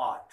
8,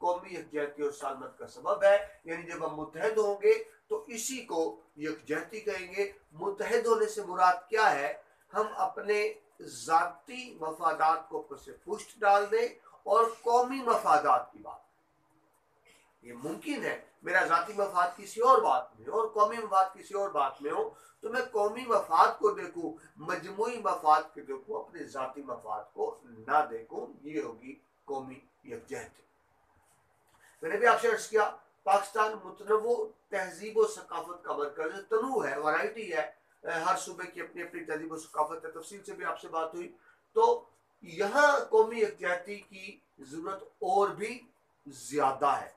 قومی یکجہتی اور سالمت کا سبب ہے. یعنی جب ہم متحد ہوں گے تو اسی کو یکجہتی کہیں گے. متحد ہونے سے مراد کیا ہے؟ ہم اپنے ذاتی مفادات کو پس پشت ڈال دیں اور قومی مفادات کی بات. یہ ممکن ہے میرا ذاتی مفاد کسی اور بات میں اور قومی مفاد کسی اور بات میں ہو تو میں قومی مفاد کو دیکھوں، مجموعی مفاد کو دیکھوں، اپنے ذاتی مفاد کو نہ دیکھوں. یہ ہوگی قومی یکجہتی. میں نے بھی آپ سے عرض کیا پاکستان متنوع تہذیب و ثقافت کا مرکز ہے، تنوع ہے، ورائٹی ہے، ہر صوبے کی اپنی اپنی تہذیب و ثقافت ہے. تفصیل سے بھی آپ سے بات ہوئی. تو یہاں قومی یکجہتی کی ضرورت اور بھی زیادہ ہے.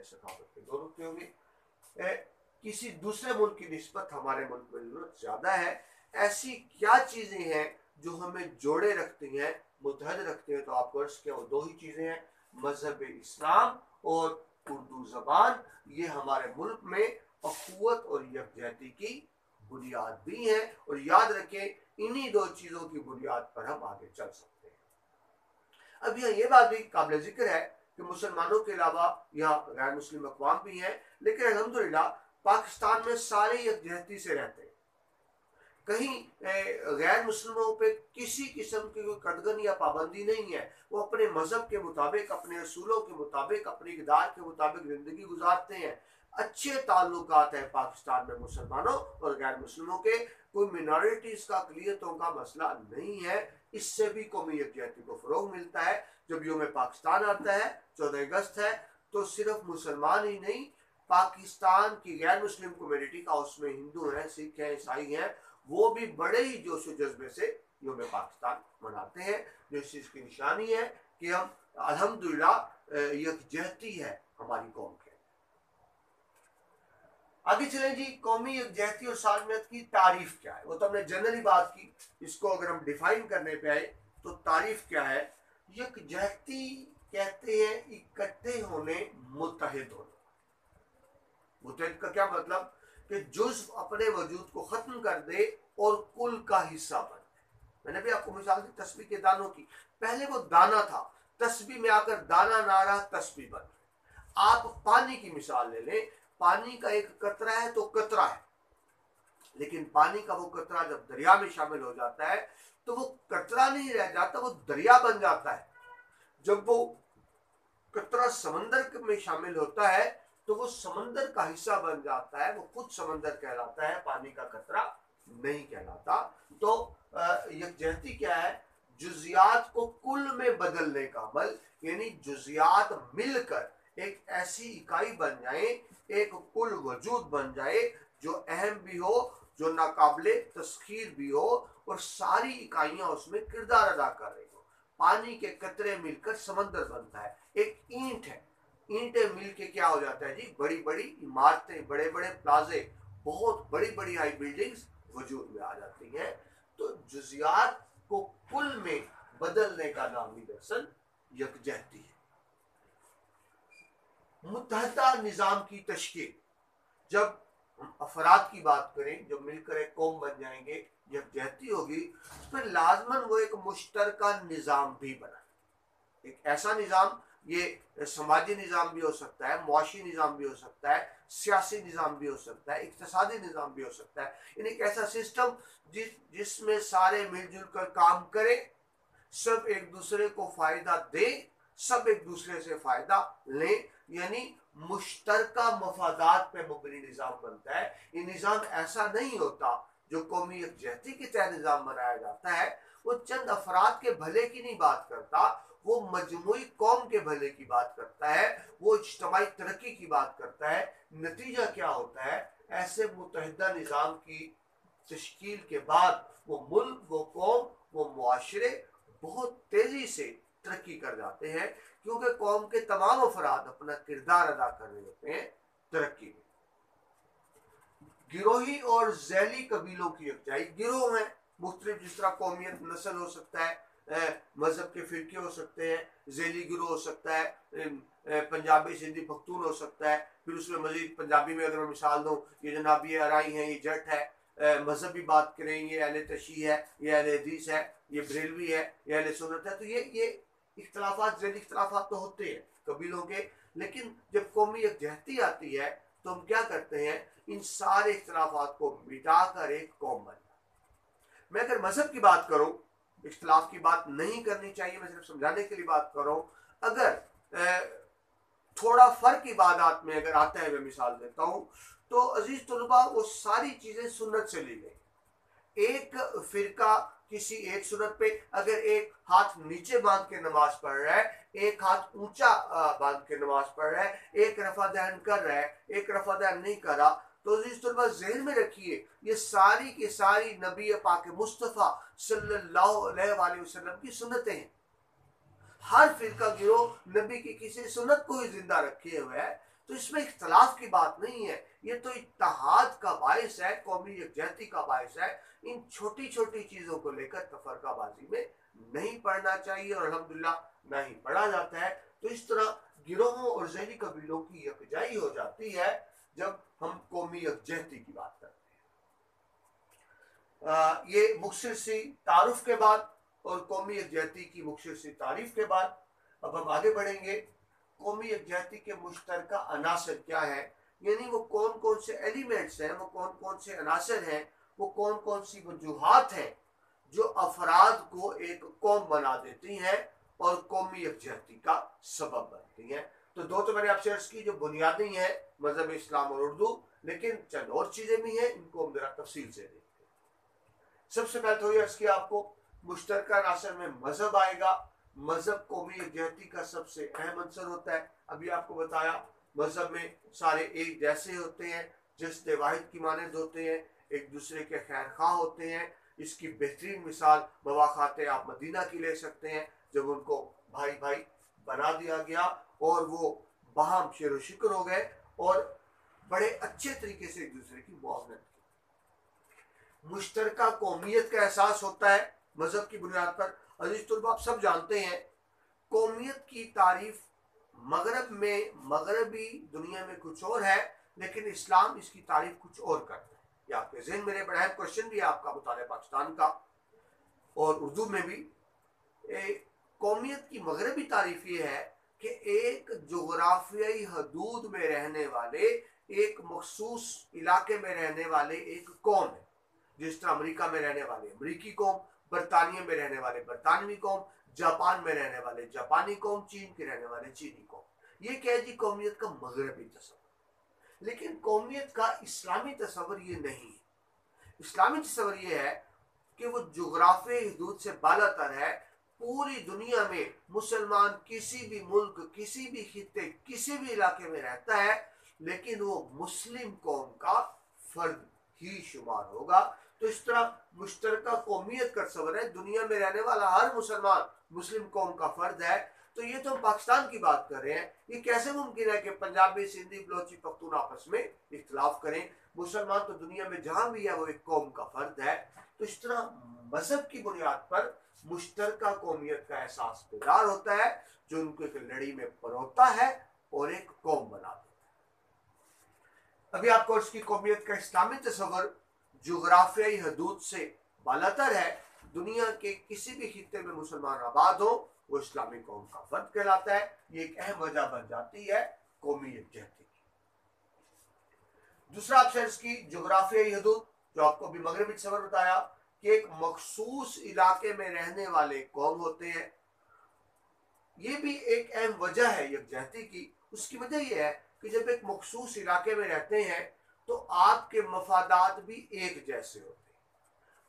ثقافت کے دو نقطے ہوں گے. کسی دوسرے ملک کی نسبت ہمارے ملک میں ضرورت زیادہ ہے. ایسی کیا چیزیں ہیں جو ہمیں جوڑے رکھتی ہیں، متحد رکھتے ہیں؟ تو آپ کو عرض کیا وہ دو ہی چیزیں ہیں، مذہب اسلام اور اردو زبان. یہ ہمارے ملک میں اخوت اور یکجہتی کی بنیاد بھی ہیں. اور یاد رکھیں انہی دو چیزوں کی بنیاد پر ہم آگے چل سکتے ہیں. اب یہ بات بھی قابل ذکر ہے کہ مسلمانوں کے علاوہ یہاں غیر مسلم اقوام بھی ہیں، لیکن الحمدللہ پاکستان میں سارے یکجہتی سے رہتے ہیں. کہیں غیر مسلموں پہ کسی قسم کی کوئی قدغن یا پابندی نہیں ہے. وہ اپنے مذہب کے مطابق، اپنے اصولوں کے مطابق، اپنی اقدار کے مطابق زندگی گزارتے ہیں. اچھے تعلقات ہیں پاکستان میں مسلمانوں اور غیر مسلموں کے. کوئی منارٹیز کا، اقلیتوں کا مسئلہ نہیں ہے. اس سے بھی قومی یکجہتی کو فروغ ملتا ہے. جب یوم پاکستان آتا ہے 14 اگست ہے تو صرف مسلمان ہی نہیں، پاکستان کی غیر مسلم کمیونٹی کا، اس میں ہندو ہیں، سکھ ہیں، عیسائی ہیں، وہ بھی بڑے ہی جوش و جذبے سے یوم پاکستان مناتے ہیں. جو اس چیز کی نشانی ہے کہ ہم الحمدللہ یکجہتی ہے ہماری قوم کے. آگے چلیں جی. قومی یکجہتی اور سالمیت کی تعریف کیا ہے؟ وہ تو ہم نے جنرلی بات کی. اس کو اگر ہم ڈیفائن کرنے پہ آئے تو تعریف کیا ہے؟ یکجہتی کہتے ہیں اکٹھے ہونے، متحد ہونے. متحد کا کیا مطلب؟ کہ جزو اپنے وجود کو ختم کر دے اور کل کا حصہ بن جائے. میں نے بھی آپ کو مثال دی تسبیح کے دانوں کی. پہلے وہ دانا تھا، تسبیح میں آ کر دانا نہ رہا، تسبیح بن گئی. آپ پانی کی مثال لے لیں. پانی کا ایک قطرہ ہے تو قطرہ ہے، لیکن پانی کا وہ قطرہ جب دریا میں شامل ہو جاتا ہے تو وہ قطرہ نہیں رہ جاتا، وہ دریا بن جاتا ہے. جب وہ قطرہ سمندر میں شامل ہوتا ہے تو وہ سمندر کا حصہ بن جاتا ہے. وہ خود سمندر کہلاتا ہے، پانی کا قطرہ نہیں کہلاتا. تو یکجہتی کیا ہے؟ جزیات کو کل میں بدلنے کا عمل. یعنی جزیات مل کر ایک ایسی اکائی بن جائیں، ایک کل وجود بن جائے جو اہم بھی ہو، جو ناقابل تسخیر بھی ہو، اور ساری اکائیاں اس میں کردار ادا کر رہی ہو. پانی کے قطرے مل کر سمندر بنتا ہے. ایک اینٹ ہے، اینٹیں مل کے کیا ہو جاتا ہے جی؟ بڑی بڑی عمارتیں، بڑے بڑے پلازے، بہت بڑی بڑی ہائی بلڈنگز وجود میں آ جاتی ہیں. تو جزیات کو کل میں بدلنے کا نام ہی دراصل یکجہتی ہے. متحدہ نظام کی تشکیل. جب ہم افراد کی بات کریں، جب مل کر ایک قوم بن جائیں گے، یکجہتی ہوگی، پھر لازماً وہ ایک مشترکہ نظام بھی بنا. ایک ایسا نظام، یہ سماجی نظام بھی ہو سکتا ہے، معاشی نظام بھی ہو سکتا ہے، سیاسی نظام بھی ہو سکتا ہے، اقتصادی نظام بھی ہو سکتا ہے. یعنی ایک ایسا سسٹم جس میں سارے مل جل کر کام کریں، سب ایک دوسرے کو فائدہ دیں، سب ایک دوسرے سے فائدہ لیں. یعنی مشترکہ مفادات پہ مبنی نظام بنتا ہے. یہ نظام ایسا نہیں ہوتا جو قومی یکجہتی کے تحت نظام بنایا جاتا ہے. وہ چند افراد کے بھلے کی نہیں بات کرتا، وہ مجموعی قوم کے بھلے کی بات کرتا ہے، وہ اجتماعی ترقی کی بات کرتا ہے. نتیجہ کیا ہوتا ہے؟ ایسے متحدہ نظام کی تشکیل کے بعد وہ ملک، وہ قوم، وہ معاشرے بہت تیزی سے ترقی کر جاتے ہیں، کیونکہ قوم کے تمام افراد اپنا کردار ادا کر رہے ہوتے ہیں ترقی میں. گروہی اور ذیلی قبیلوں کی یکجائی. گروہ ہیں مختلف، جس طرح قومیت، نسل ہو سکتا ہے، مذہب کے فرقے ہو سکتے ہیں، ذیلی گروہ ہو سکتا ہے، پنجابی، سندھی، پختون ہو سکتا ہے. پھر اس میں مزید پنجابی میں اگر میں مثال دوں، یہ جناب یہ ارائی ہیں، یہ جٹ ہے. مذہبی بات کریں، یہ اہل تشیع ہے، یہ اہل حدیث ہے، یہ بریلوی ہے، یہ اہل سنت ہے. تو یہ اختلافات، ذیلی اختلافات تو ہوتے ہیں قبیلوں کے. لیکن جب قومی یکجہتی آتی ہے تو ہم کیا کرتے ہیں؟ ان سارے اختلافات کو مٹا کر ایک قوم بن جاتے۔ میں اگر مذہب کی بات کروں، اختلاف کی بات نہیں کرنی چاہیے، میں صرف سمجھانے کے لیے بات کر رہا ہوں۔ اگر تھوڑا فرق عبادات میں اگر آتا ہے، میں مثال دیتا ہوں، تو عزیز طلباء وہ ساری چیزیں سنت سے لی گئی۔ ایک فرقہ کسی ایک سنت پہ اگر ایک ہاتھ نیچے باندھ کے نماز پڑھ رہا ہے، ایک ہاتھ اونچا باندھ کے نماز پڑھ رہا ہے، ایک رفع دہن کر رہا ہے، ایک رفع دہن نہیں کر رہا، تو عزیز طلباء ذہن میں رکھیے یہ ساری کی ساری نبی پاک مصطفیٰ صلی اللہ علیہ وآلہ وسلم کی سنتیں ہیں۔ ہر فرقہ گروہ نبی کی کسی سنت کو ہی زندہ رکھے ہوئے ہے، تو اس میں اختلاف کی بات نہیں ہے، یہ تو اتحاد کا باعث ہے، قومی یکجہتی کا باعث ہے۔ ان چھوٹی چھوٹی چیزوں کو لے کر تفرقہ بازی میں نہیں پڑھنا چاہیے، اور الحمدللہ نہ ہی پڑھا جاتا ہے۔ تو اس طرح گروہوں اور ذیلی قبیلوں کی یکجائی ہو جاتی ہے جب ہم قومی یکجہتی کی بات کرتے ہیں۔ یہ مختصر سی تعارف کے بعد اور قومی یکجہتی کی مختصر سی تعریف کے بعد اب ہم آگے بڑھیں گے۔ قومی یکجہتی کے مشترکہ عناصر کیا ہیں، یعنی وہ کون کون سے ایلیمنٹس ہیں، وہ کون کون سے عناصر ہیں، وہ کون کون سی وجوہات ہیں جو افراد کو ایک قوم بنا دیتی ہیں اور قومی یکجہتی کا سبب بنتی ہیں۔ تو دو تو میں نے آپ سے عرض کی جو بنیادی ہیں، مذہب اسلام اور اردو، لیکن چند اور چیزیں بھی ہیں، ان کو ہم ذرا تفصیل سے دیکھتے ہیں۔ سب سے پہلے تو یہ عرض کیا آپ کو، مشترکہ عناصر میں مذہب آئے گا۔ مذہب قومی یکجہتی کا سب سے اہم عنصر ہوتا ہے۔ ابھی آپ کو بتایا مذہب میں سارے ایک جیسے ہوتے ہیں، جس واحد کی مانند ہوتے ہیں، ایک دوسرے کے خیر خواہ ہوتے ہیں۔ اس کی بہترین مثال مواخات آپ مدینہ کی لے سکتے ہیں، جب ان کو بھائی بھائی بنا دیا گیا اور وہ باہم شیر و شکر ہو گئے اور بڑے اچھے طریقے سے ایک دوسرے کی معاونت کی۔ مشترکہ قومیت کا احساس ہوتا ہے مذہب کی بنیاد پر۔ عزیز طلباء آپ سب جانتے ہیں قومیت کی تعریف مغرب میں، مغربی دنیا میں کچھ اور ہے، لیکن اسلام اس کی تعریف کچھ اور کرتا ہے۔ یہ آپ کے ذہن میں بڑا اہم کوشچن بھی ہے آپ کا مطالعہ پاکستان کا اور اردو میں بھی۔ قومیت کی مغربی تعریف یہ ہے کہ ایک جغرافیائی حدود میں رہنے والے، ایک مخصوص علاقے میں رہنے والے ایک قوم ہے۔ جس طرح امریکہ میں رہنے والے امریکی قوم، برطانیہ میں رہنے والے برطانوی قوم، جاپان میں رہنے والے جاپانی قوم، چین کے رہنے والے چینی قوم۔ یہ کیا ہے جی قومیت کا مغربی تصور۔ لیکن قومیت کا اسلامی تصور یہ نہیں ہے۔ اسلامی تصور یہ ہے کہ وہ جغرافیائی حدود سے بالا تر ہے۔ پوری دنیا میں مسلمان کسی بھی ملک، کسی بھی خطے، کسی بھی علاقے میں رہتا ہے، لیکن وہ مسلم قوم کا فرد ہی شمار ہوگا۔ تو اس طرح مشترکہ قومیت کا تصور ہے، دنیا میں رہنے والا ہر مسلمان مسلم قوم کا فرد ہے۔ تو یہ تو ہم پاکستان کی بات کر رہے ہیں، یہ کیسے ممکن ہے کہ پنجابی، سندھی، بلوچی، پختون آپس میں اختلاف کریں؟ مسلمان تو دنیا میں جہاں بھی ہے وہ ایک قوم کا فرد ہے۔ تو اس طرح مذہب کی بنیاد پر مشترکہ قومیت کا احساس بیدار ہوتا ہے، جو ان کو ایک لڑی میں پروتا ہے اور ایک قوم بنا دیتا ہے۔ ابھی آپ کو اس کی قومیت کا اسلامی تصور جغرافیائی حدود سے بالاتر ہے۔ دنیا کے کسی بھی خطے میں مسلمان آباد ہو، وہ اسلامی قوم کا فرد کہلاتا ہے۔ یہ ایک اہم وجہ بن جاتی ہے قومی یکجہتی کی۔ دوسرا آپ سے اس کی جغرافیائی حدود، جو آپ کو بھی مغربی تصور بتایا کہ ایک مخصوص علاقے میں رہنے والے قوم ہوتے ہیں۔ یہ بھی ایک اہم وجہ ہے یکجہتی کی۔ اس کی وجہ یہ ہے کہ جب ایک مخصوص علاقے میں رہتے ہیں تو آپ کے مفادات بھی ایک جیسے ہوتے ہیں،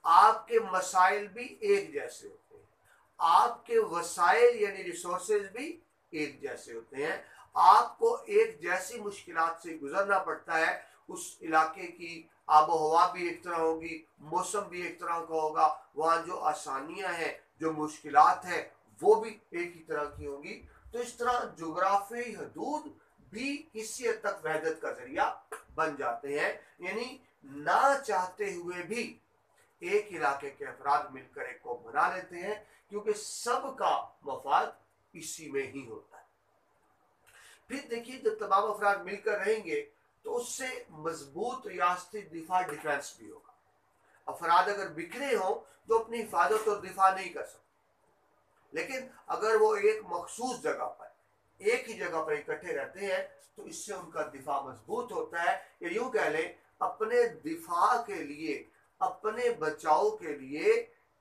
آپ کے مسائل بھی ایک جیسے ہوتے ہیں، آپ کے وسائل یعنی ریسورسز بھی ایک جیسے ہوتے ہیں۔ آپ کو ایک جیسی مشکلات سے گزرنا پڑتا ہے۔ اس علاقے کی آب و ہوا بھی ایک طرح ہوگی، موسم بھی ایک طرح کا ہوگا، وہاں جو آسانیاں ہیں، جو مشکلات ہیں، وہ بھی ایک ہی طرح کی ہوں گی۔ تو اس طرح جغرافیائی حدود بھی کسی حد تک وحدت کا ذریعہ بن جاتے ہیں، یعنی نہ چاہتے ہوئے بھی ایک علاقے کے افراد مل کر ایک قوم بنا لیتے ہیں، کیونکہ سب کا مفاد اسی میں ہی ہوتا ہے۔ پھر دیکھیے جب تمام افراد مل کر رہیں گے تو اس سے مضبوط ریاستی دفاع ڈیفنس بھی ہوگا۔ افراد اگر بکھرے ہوں تو اپنی حفاظت اور دفاع نہیں کر سکتے، لیکن اگر وہ ایک مخصوص جگہ پر ایک ہی جگہ پر اکٹھے رہتے ہیں تو اس سے ان کا دفاع مضبوط ہوتا ہے، یا یوں کہہ لیں اپنے دفاع کے لیے، اپنے بچاؤ کے لیے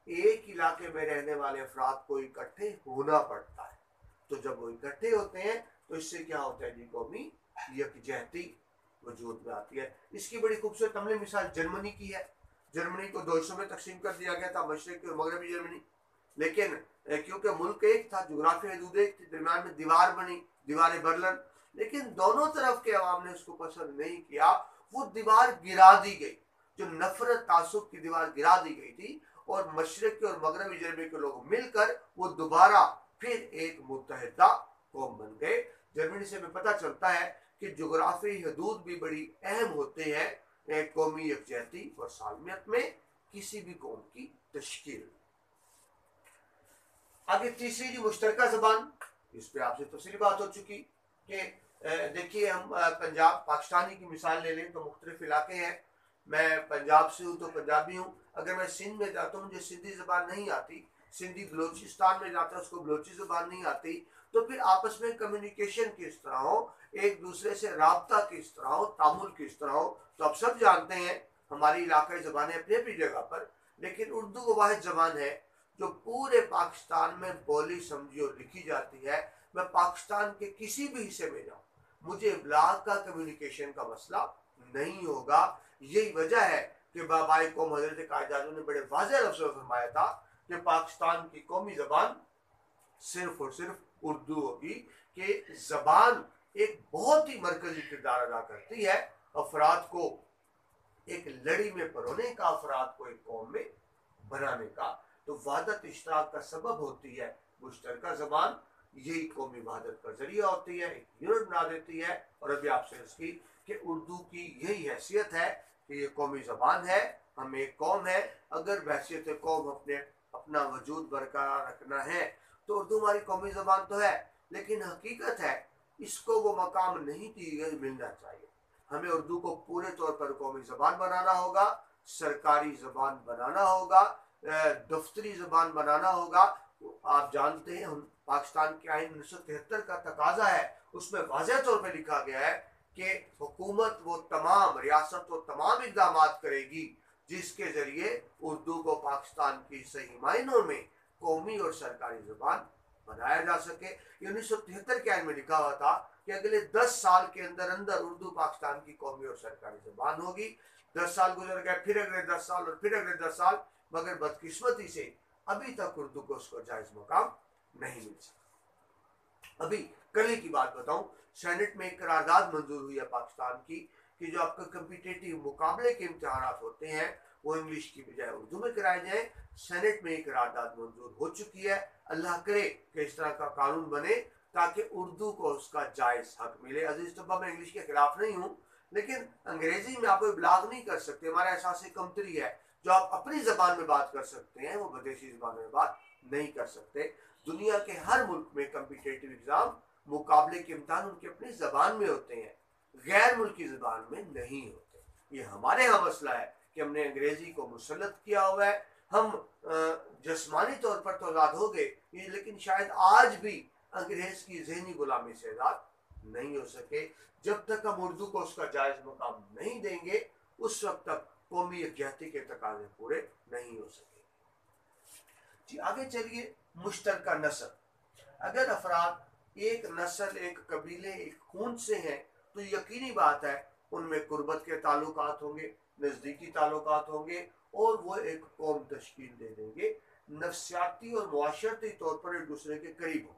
ایک علاقے میں رہنے والے افراد کو اکٹھے ہونا پڑتا ہے۔ تو جب وہ اکٹھے ہوتے ہیں تو اس سے کیا ہوتا ہے جی؟ قومی یکجہتی وجود میں آتی ہے۔ اس کی بڑی خوبصورت عملی مثال جرمنی کی ہے۔ جرمنی کو دو حصوں میں تقسیم کر دیا گیا تھا، مشرقی اور مغربی جرمنی، لیکن کیونکہ ملک ایک تھا، جغرافی حدود ایک تھی، درمیان میں دیوار بنی، دیوار برلن، لیکن دونوں طرف کے عوام نے اس کو پسند نہیں کیا، وہ دیوار گرا دی گئی، جو نفرت تعصب کی دیوار گرا دی گئی تھی، اور مشرقی اور مغربی جرمنی کے لوگ مل کر وہ دوبارہ پھر ایک متحدہ قوم بن گئے۔ جرمنی سے ہمیں پتہ چلتا ہے کہ جغرافی حدود بھی بڑی اہم ہوتے ہیں قومی یکجہتی اور سالمیت میں کسی بھی قوم کی تشکیل۔ آگے تیسری جی مشترکہ زبان، اس پہ آپ سے تفصیلی بات ہو چکی کہ دیکھیے ہم پنجاب پاکستانی کی مثال لے لیں تو مختلف علاقے ہیں، میں پنجاب سے ہوں تو پنجابی ہوں، اگر میں سندھ میں جاتا ہوں مجھے سندھی زبان نہیں آتی، سندھی بلوچستان میں جاتا ہے اس کو بلوچی زبان نہیں آتی، تو پھر آپس میں کمیونیکیشن کس طرح ہو، ایک دوسرے سے رابطہ کس طرح ہو، تعامل کس طرح ہو۔ تو آپ سب جانتے ہیں ہماری علاقائی زبانیں اپنی اپنی جگہ پر، لیکن اردو وہ واحد زبان ہے جو پورے پاکستان میں بولی سمجھی اور لکھی جاتی ہے۔ میں پاکستان کے کسی بھی حصے میں جاؤں مجھے ابلاغ کا کمیونیکیشن کا مسئلہ نہیں ہوگا۔ یہی وجہ ہے کہ بابائی قوم حضرت قائد اعظم نے بڑے واضح لفظوں میں فرمایا تھا کہ پاکستان کی قومی زبان صرف اور صرف اردو ہوگی، کہ زبان ایک بہت ہی مرکزی کردار ادا کرتی ہے افراد کو ایک لڑی میں پرونے کا، افراد کو ایک قوم میں بنانے کا۔ تو وحدت اشتراک کا سبب ہوتی ہے مشترکہ زبان، یہی قومی وحدت کا ذریعہ ہوتی ہے، ایک یونٹ بنا دیتی ہے۔ اور ابھی آپ سے اس کی کہ اردو کی یہی حیثیت ہے کہ یہ قومی زبان ہے، ہم ایک قوم ہے، اگر بحیثیت قوم اپنا وجود برقرار رکھنا ہے تو اردو ہماری قومی زبان تو ہے، لیکن حقیقت ہے اس کو وہ مقام نہیں ملنا چاہیے۔ ہمیں اردو کو پورے طور پر قومی زبان بنانا ہوگا، سرکاری زبان بنانا ہوگا، دفتری زبان بنانا ہوگا۔ آپ جانتے ہیں پاکستان کے آئین 1973 کا تقاضا ہے، اس میں واضح طور پہ لکھا گیا ہے کہ حکومت وہ تمام ریاست وہ تمام اقدامات کرے گی جس کے ذریعے اردو کو پاکستان کی صحیح معنوں میں قومی اور سرکاری زبان بنایا جا سکے۔ یہ 1973 کے آئین میں لکھا ہوا تھا کہ اگلے 10 سال کے اندر اردو پاکستان کی قومی اور سرکاری زبان ہوگی۔ 10 سال گزر گئے، پھر اگلے 10 سال اور پھر اگلے 10 سال، مگر بدقسمتی سے ابھی تک اردو کو اس کو جائز مقام نہیں مل سکا۔ ابھی کل ہی کی بات بتاؤں، سینٹ میں ایک قرارداد منظور ہوئی ہے پاکستان کی کہ جو آپ کا کمپیٹیٹیو مقابلے کے امتحانات ہوتے ہیں وہ انگلش کی بجائے اردو میں کرائے جائیں۔ سینٹ میں ایک قرارداد منظور ہو چکی ہے، اللہ کرے کہ اس طرح کا قانون بنے تاکہ اردو کو اس کا جائز حق ملے۔ عزیز طلبہ، میں انگلش کے خلاف نہیں ہوں، لیکن انگریزی میں آپ کو ابلاغ نہیں کر سکتے، ہمارا احساس کمتری ہے۔ جو آپ اپنی زبان میں بات کر سکتے ہیں وہ بدیسی زبان میں بات نہیں کر سکتے۔ دنیا کے ہر ملک میں کمپیٹیٹیو ایگزام، مقابلے کے امتحان ان کی اپنی زبان میں ہوتے ہیں، غیر ملکی زبان میں نہیں ہوتے۔ یہ ہمارے ہاں مسئلہ ہے کہ ہم نے انگریزی کو مسلط کیا ہوا ہے۔ ہم جسمانی طور پر تو آزاد ہو گئے، لیکن شاید آج بھی انگریز کی ذہنی غلامی سے آزاد نہیں ہو سکے۔ جب تک ہم اردو کو اس کا جائز مقام نہیں دیں گے اس وقت تک قومی یکجہتی کے تقاضے پورے نہیں ہو سکے۔ جی آگے چلیے، مشترکہ نسل۔ اگر افراد ایک نسل، ایک قبیلے، ایک خون سے ہیں تو یقینی بات ہے ان میں قربت کے تعلقات ہوں گے، نزدیکی تعلقات ہوں گے، اور وہ ایک قوم تشکیل دے دیں گے، نفسیاتی اور معاشرتی طور پر ایک دوسرے کے قریب ہوں۔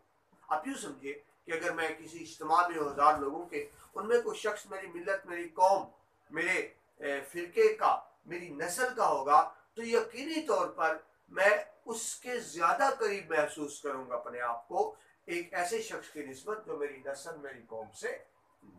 آپ یوں سمجھیے کہ اگر میں کسی اجتماع میں 1000 لوگوں کے، ان میں کوئی شخص میری ملت، میری قوم، میرے فرقے کا، میری نسل کا ہوگا تو یقینی طور پر میں اس کے زیادہ قریب محسوس کروں گا اپنے آپ کو ایک ایسے شخص کی نسبت جو میری نسل، میری قوم سے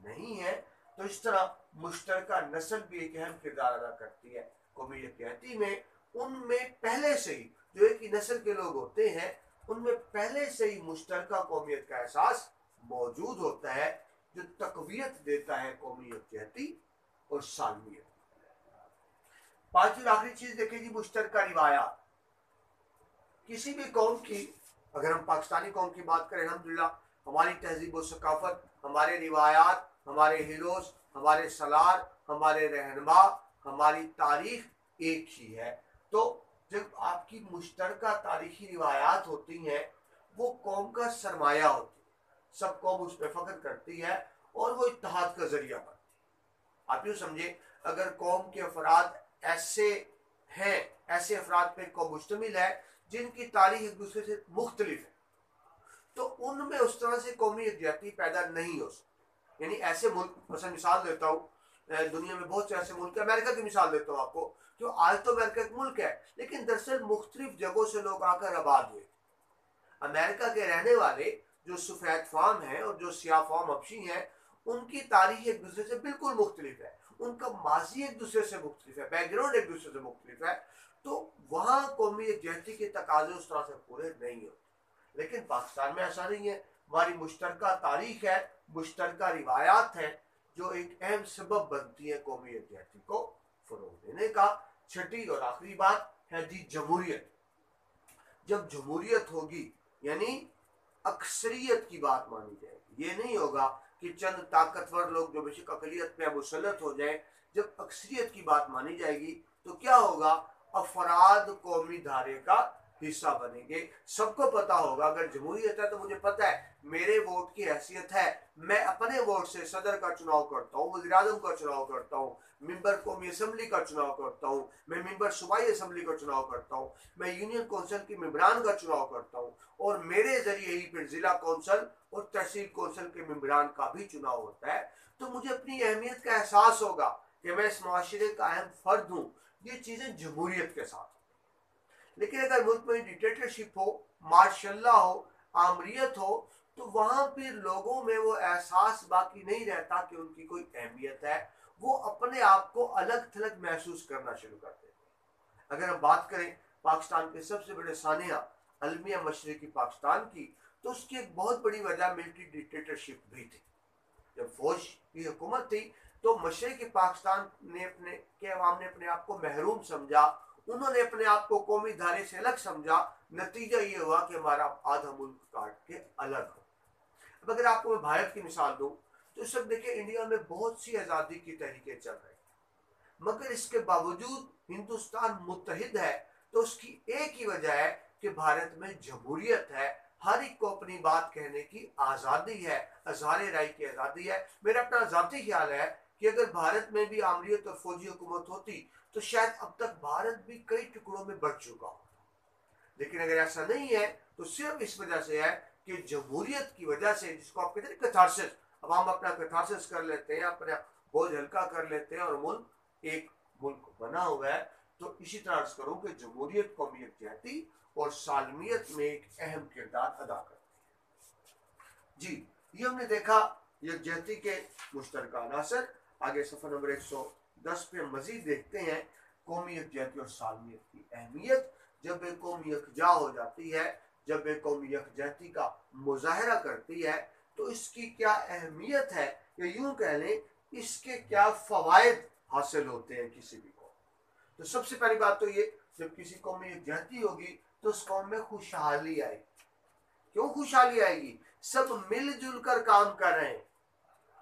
نہیں ہے۔ تو اس طرح مشترکہ نسل بھی ایک اہم کردار ادا کرتی ہے قومی یکجہتی میں۔ ان میں پہلے سے ہی جو ایک ہی نسل کے لوگ ہوتے ہیں ان میں پہلے سے ہی مشترکہ قومیت کا احساس موجود ہوتا ہے جو تقویت دیتا ہے قومی یکجہتی اور سالمیت۔ پانچویں آخری چیز دیکھیں جی، مشترکہ روایات۔ کسی بھی قوم کی، اگر ہم پاکستانی قوم کی بات کریں، الحمدللہ ہماری تہذیب و ثقافت، ہمارے روایات، ہمارے ہیروز، ہمارے سالار، ہمارے رہنما، ہماری تاریخ ایک ہی ہے۔ تو جب آپ کی مشترکہ تاریخی روایات ہوتی ہیں وہ قوم کا سرمایہ ہوتی ہے، سب قوم اس پہ فخر کرتی ہے اور وہ اتحاد کا ذریعہ بنتی ہے۔ آپ یوں سمجھیں اگر قوم کے افراد ایسے ہیں، ایسے افراد پہ قوم مشتمل ہے جن کی تاریخ ایک دوسرے سے مختلف ہے، تو ان میں اس طرح سے قومی یکجہتی پیدا نہیں ہو سکتی۔ یعنی ایسے ملک، مثلا مثال دیتا ہوں، دنیا میں بہت سے ایسے ملک ہیں، امریکہ کی مثال دیتا ہوں آپ کو، جو آج تو امریکہ ایک ملک ہے لیکن دراصل مختلف جگہوں سے لوگ آ کر آباد ہوئے۔ امریکہ کے رہنے والے جو سفید فام ہیں اور جو سیاہ فام حبشی ہیں، ان کی تاریخ ایک دوسرے سے بالکل مختلف ہے، ان کا ماضی ایک دوسرے سے مختلف ہے، بیک گراؤنڈ ایک دوسرے سے مختلف ہے، تو وہاں قومی یکجہتی کے تقاضے اس طرح سے پورے نہیں ہوتے۔ لیکن پاکستان میں ایسا نہیں ہے، ہماری مشترکہ تاریخ ہے، مشترکہ روایات ہیں جو ایک اہم سبب بنتی ہے قومی یکجہتی کو فروغ دینے کا۔ چھٹی اور آخری بات ہے جی جمہوریت۔ جب جمہوریت ہوگی یعنی اکثریت کی بات مانی جائے گی، یہ نہیں ہوگا کہ چند طاقتور لوگ جو بے شک اقلیت پہ مسلط ہو جائیں۔ جب اکثریت کی بات مانی جائے گی تو کیا ہوگا؟ افراد قومی دھارے کا حصہ بنیں گے۔ سب کو پتا ہوگا اگر جمہوریت ہے تو مجھے پتا ہے میرے ووٹ کی حیثیت ہے، میں اپنے ووٹ سے صدر کا چناؤ کرتا ہوں، وزیر اعظم کا چناؤ کرتا ہوں، ممبر قومی اسمبلی کا چناؤ کرتا ہوں، میں ممبر صوبائی اسمبلی کا چناؤ کرتا ہوں، میں یونین کونسل کے ممبران کا چناؤ کرتا ہوں، اور میرے ذریعے ہی پھر ضلع کونسل اور تحصیل کونسل کے ممبران کا بھی چناؤ ہوتا ہے۔ تو مجھے اپنی اہمیت کا احساس ہوگا کہ میں اس معاشرے کا اہم فرد ہوں۔ یہ چیزیں جمہوریت کے ساتھ۔ لیکن اگر ملک میں ڈکٹیٹرشپ ہو، مارشاء اللہ ہو، آمریت ہو، تو وہاں پھر لوگوں میں وہ احساس باقی نہیں رہتا کہ ان کی کوئی اہمیت ہے، وہ اپنے آپ کو الگ تھلگ محسوس کرنا شروع کر دیتے ہیں۔ اگر ہم بات کریں پاکستان کے سب سے بڑے سانحہ المیہ مشرقی پاکستان کی، تو اس کی ایک بہت بڑی وجہ ملٹری ڈکٹیٹرشپ بھی تھی۔ جب فوج کی حکومت تھی تو مشرقی پاکستان نے کے عوام نے اپنے آپ کو محروم سمجھا، انہوں نے اپنے آپ کو قومی دھارے سے الگ سمجھا، نتیجہ یہ ہوا کہ ہمارا آدھا ملک کاٹ کے الگ ہو۔ اب اگر آپ کو میں بھارت کی مثال دوں تو اس وقت دیکھیں انڈیا میں بہت سی آزادی کی تحریکیں چل رہی ہیں، مگر اس کے باوجود ہندوستان متحد ہے تو اس کی ایک ہی وجہ ہے کہ بھارت میں جمہوریت ہے، ہر ایک کو اپنی بات کہنے کی آزادی ہے، اظہار رائے کی آزادی ہے۔ میرا اپنا ذاتی خیال ہے کہ اگر بھارت میں بھی آمریت اور فوجی حکومت ہوتی تو شاید اب تک بھارت بھی کئی ٹکڑوں میں بٹ چکا ہوتا۔ لیکن اگر ایسا نہیں ہے تو صرف اس وجہ سے ہے کہ جمہوریت کی وجہ سے، جس کو آپ کہتے ہیں کتھارسس، عوام اپنا کتھارسس کر لیتے ہیں، اپنا بوجھ ہلکا کر لیتے ہیں اور ملک ایک ملک بنا ہوا ہے۔ تو اسی طرح عرض کروں کہ جمہوریت قومی یکجہتی اور سالمیت میں ایک اہم کردار ادا کرتی ہے۔ جی یہ ہم نے دیکھا یکجہتی کے مشترکہ عناصر۔ آگے صفحہ نمبر 110 پہ مزید دیکھتے ہیں قومی یکجہتی اور سالمیت کی اہمیت۔ جب ایک قوم یکجا ہو جاتی ہے، جب ایک قوم یکجہتی کا مظاہرہ کرتی ہے تو اس کی کیا اہمیت ہے، یا یوں کہہ لیں اس کے کیا فوائد حاصل ہوتے ہیں کسی بھی قوم۔ تو سب سے پہلی بات تو یہ، جب کسی قوم میں یکجہتی ہوگی تو اس قوم میں خوشحالی آئے گی۔ کیوں خوشحالی آئے گی؟ سب مل جل کر کام کر رہے ہیں،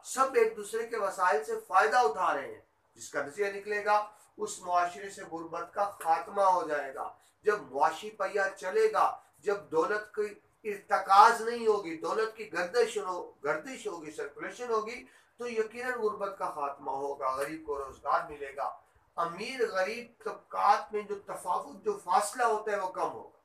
سب ایک دوسرے کے وسائل سے فائدہ اٹھا رہے ہیں، جس کا نتیجہ نکلے گا اس معاشرے سے غربت کا خاتمہ ہو جائے گا۔ جب معاشی پہیہ چلے گا، جب دولت کی ارتکاز نہیں ہوگی، دولت کی گردش ہوگی، سرکولیشن ہوگی، تو یقیناً غربت کا خاتمہ ہوگا، غریب کو روزگار ملے گا، امیر غریب طبقات میں جو تفاوت، جو فاصلہ ہوتا ہے وہ کم ہوگا۔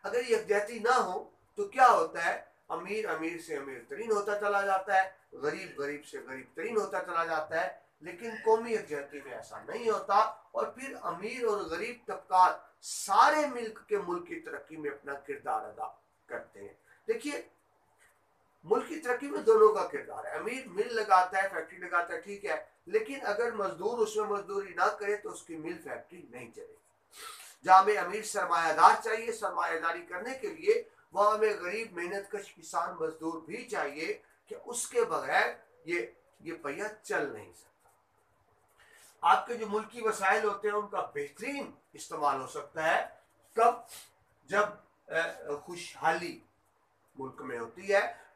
اگر یکجہتی نہ ہو تو کیا ہوتا ہے؟ امیر امیر سے امیر ترین ہوتا چلا جاتا ہے، غریب غریب سے غریب ترین ہوتا چلا جاتا ہے۔ لیکن قومی یکجہتی میں ایسا نہیں ہوتا، اور پھر امیر اور غریب طبقات سارے ملک کی ترقی میں اپنا کردار ادا کرتے ہیں۔ دیکھیے ملک کی ترقی میں دونوں کا کردار ہے، امیر مل لگاتا ہے، فیکٹری لگاتا ہے، ٹھیک ہے، لیکن اگر مزدور اس میں مزدوری نہ کرے تو اس کی مل فیکٹری نہیں چلے گی۔ جہاں ہمیں امیر سرمایہ دار چاہیے سرمایہ داری کرنے کے لیے، وہاں ہمیں غریب محنت کش کسان مزدور بھی چاہیے، کہ اس کے بغیر یہ پہیہ چل نہیں سکتا۔ آپ کے جو ملکی وسائل ہوتے ہیں ان کا بہترین استعمال ہو سکتا ہے کب؟ جب خوشحالی ملک میں ہوتی ہے۔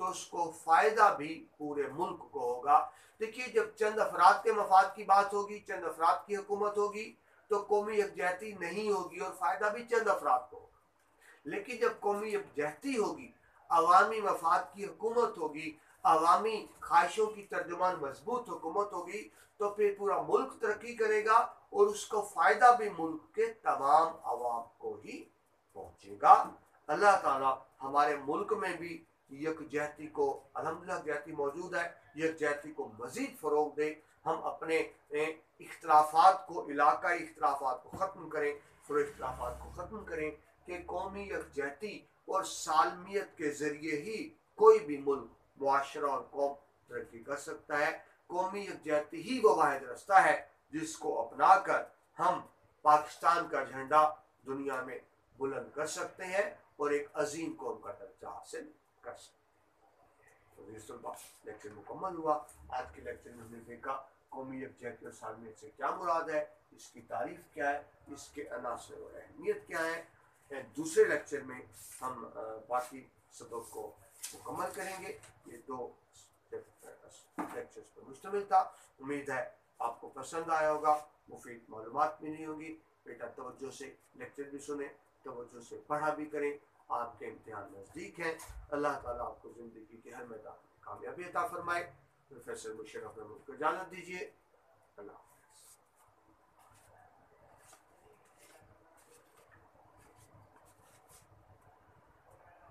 تو اس کو فائدہ بھی پورے ملک کو ہوگا۔ دیکھیے جب چند افراد کے مفاد کی بات ہوگی، چند افراد کی حکومت ہوگی تو قومی یکجہتی نہیں ہوگی اور فائدہ بھی چند افراد کو ہوگا۔ لیکن جب قومی یکجہتی ہوگی، عوامی مفاد کی حکومت ہوگی، عوامی خواہشوں کی ترجمان مضبوط حکومت ہوگی، تو پھر پورا ملک ترقی کرے گا اور اس کو فائدہ بھی ملک کے تمام عوام کو ہی پہنچے گا۔ اللہ تعالیٰ ہمارے ملک میں بھی یکجہتی کو، الحمدللہ یکجہتی موجود ہے، یکجہتی کو مزید فروغ دے۔ ہم اپنے اختلافات کو، علاقائی اختلافات کو ختم کریں، اختلافات کو ختم کریں کہ قومی یکجہتی اور سالمیت کے ذریعے ہی کوئی بھی ملک، معاشرہ اور قوم ترقی کر سکتا ہے۔ قومی یکجہتی ہی وہ واحد رستہ ہے جس کو اپنا کر ہم پاکستان کا جھنڈا دنیا میں بلند کر سکتے ہیں اور ایک عظیم قوم کا درجہ حاصل کر سکتے ہیں۔ لیکچر مکمل ہوا۔ آج کے لیکچر میں ہم نے دیکھا قومی یکجہتی اور سالمیت سے کیا مراد ہے، اس کی تعریف کیا ہے، اس کے عناصر اور اہمیت کیا ہے۔ دوسرے لیکچر میں ہم باقی سبق کو مکمل کریں گے۔ یہ دو لیکچرز پر مشتمل تھا۔ امید ہے آپ کو پسند آیا ہوگا، مفید معلومات ملی ہوگی۔ بیٹا توجہ سے لیکچر بھی سنیں، توجہ سے پڑھا بھی کریں۔ آپ کے امتحان نزدیک ہیں۔ اللہ تعالیٰ آپ کو زندگی کے ہر میدان میں کامیابی عطا فرمائے۔ پروفیسر مشرف احمد کو اجازت دیجیے۔ اللہ